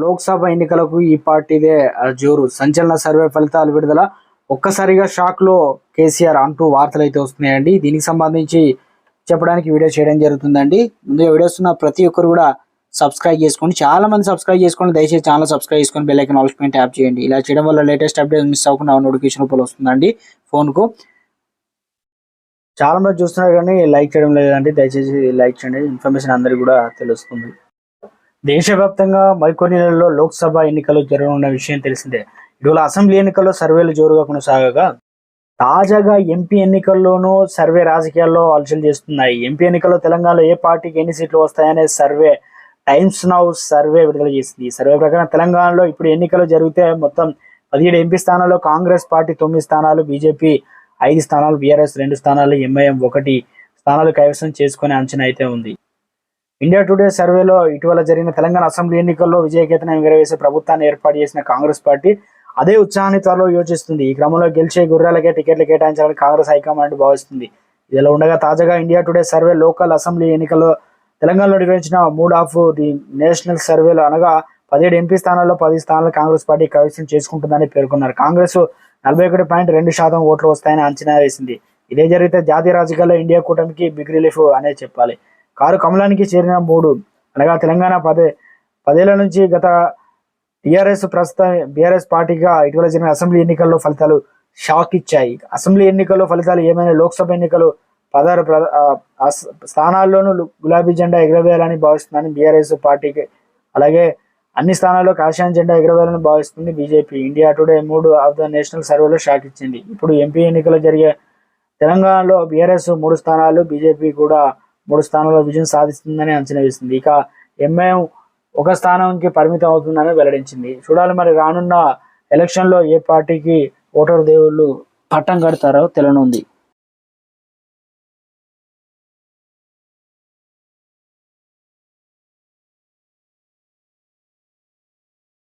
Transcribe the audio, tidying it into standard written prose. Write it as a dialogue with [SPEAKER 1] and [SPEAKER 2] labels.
[SPEAKER 1] లోక్సభ ఎన్నికలకు ఈ పార్టీదే జోరు. సంచలన సర్వే ఫలితాలు విడుదల. ఒక్కసారిగా షాక్ లో కేసీఆర్ అంటూ వార్తలు అయితే వస్తున్నాయండి. దీనికి సంబంధించి చెప్పడానికి వీడియో చేయడం జరుగుతుందండి. ముందుగా వీడియోస్ ఉన్న ప్రతి ఒక్కరు కూడా సబ్స్క్రైబ్ చేసుకోండి. చాలా మంది సబ్స్క్రైబ్ చేసుకోండి. దయచేసి ఛానల్ సబ్స్క్రైబ్ చేసుకొని బెల్ ఐకాన్ ఆల్ పైన ట్యాప్ చేయండి. ఇలా చేయడం వల్ల లేటెస్ట్ అప్డేట్ మిస్ అవ్వకుండా నోటిఫికేషన్ రూపంలో వస్తుందండి ఫోన్కు. చాలా మంది చూస్తున్నారు కానీ లైక్ చేయడం లేదండి. దయచేసి లైక్ చేయండి, ఇన్ఫర్మేషన్ అందరికీ కూడా తెలుస్తుంది. దేశవ్యాప్తంగా మరికొన్ని నెలల్లో లోక్సభ ఎన్నికలు జరగనున్న విషయం తెలిసిందే. ఇటీవల అసెంబ్లీ ఎన్నికల్లో సర్వేలు జోరుగా కొనసాగగా తాజాగా ఎంపీ ఎన్నికల్లోనూ సర్వే రాజకీయాల్లో అలచల్ చేస్తున్నాయి. ఎంపీ ఎన్నికల్లో తెలంగాణలో ఏ పార్టీకి ఎన్ని సీట్లు వస్తాయనే సర్వే టైమ్స్ నౌ సర్వే విడుదల చేసింది. ఈ సర్వే ప్రకారం తెలంగాణలో ఇప్పుడు ఎన్నికలు జరిగితే మొత్తం 17 ఎంపీ స్థానాల్లో కాంగ్రెస్ పార్టీ 9 స్థానాలు, బీజేపీ 5 స్థానాలు, బీఆర్ఎస్ 2 స్థానాలు, ఎంఐఎం 1 స్థానాలు కైవసం చేసుకునే అంచనా అయితే ఉంది. ఇండియా టుడే సర్వేలో ఇటీవల జరిగిన తెలంగాణ అసెంబ్లీ ఎన్నికల్లో విజయకేతనం ఎగురవేసే ప్రభుత్వాన్ని ఏర్పాటు చేసిన కాంగ్రెస్ పార్టీ అదే ఉత్సాహాన్ని త్వరలో యోచిస్తుంది. ఈ క్రమంలో గెలిచే గుర్రాలకే టికెట్లు కేటాయించాలని కాంగ్రెస్ హైకమాండ్ భావిస్తుంది. ఇదిలా ఉండగా తాజాగా India today survey local assembly ఎన్నికల్లో తెలంగాణలో నిర్వహించిన మూడ్ ఆఫ్ ది నేషనల్ సర్వేలో అనగా 17 ఎంపీ స్థానాల్లో 10 స్థానాలు కాంగ్రెస్ పార్టీ కైవసం చేసుకుంటుందని పేర్కొన్నారు. కాంగ్రెస్ 41.2% ఓట్లు వస్తాయని అంచనా వేసింది. ఇదే జరిగితే జాతీయ రాజకీయాల్లో ఇండియా కూటమికి బిగ్ రిలీఫ్ అనే చెప్పాలి. కారు కమలానికి చేరిన 3 అనగా తెలంగాణ 10 ఏళ్ల నుంచి గత టీఆర్ఎస్ ప్రస్తుతం బీఆర్ఎస్ పార్టీగా ఇటీవల జరిగిన అసెంబ్లీ ఎన్నికల్లో ఫలితాలు షాక్ ఇచ్చాయి. అసెంబ్లీ ఎన్నికల్లో ఫలితాలు ఏమైనా లోక్సభ ఎన్నికలు 16 స్థానాల్లోనూ గులాబీ జెండా ఎగురవేయాలని భావిస్తుందని బీఆర్ఎస్ పార్టీకి, అలాగే అన్ని స్థానాల్లో కాషాయం జెండా ఎగురవేయాలని భావిస్తుంది BJP. India today mood of the national సర్వేలో షాక్ ఇచ్చింది. ఇప్పుడు ఎంపీ ఎన్నికలు జరిగే తెలంగాణలో బీఆర్ఎస్ 3 స్థానాలు, బీజేపీ కూడా 3 స్థానాల్లో విజయం సాధిస్తుందని అంచనా వేసింది. ఇక ఎంఐఎం 1 స్థానానికి పరిమితం అవుతుందని వెల్లడించింది. చూడాలి మరి రానున్న ఎలక్షన్లో ఏ పార్టీకి ఓటరు దేవుళ్ళు పట్టం కడతారో తెలనుంది.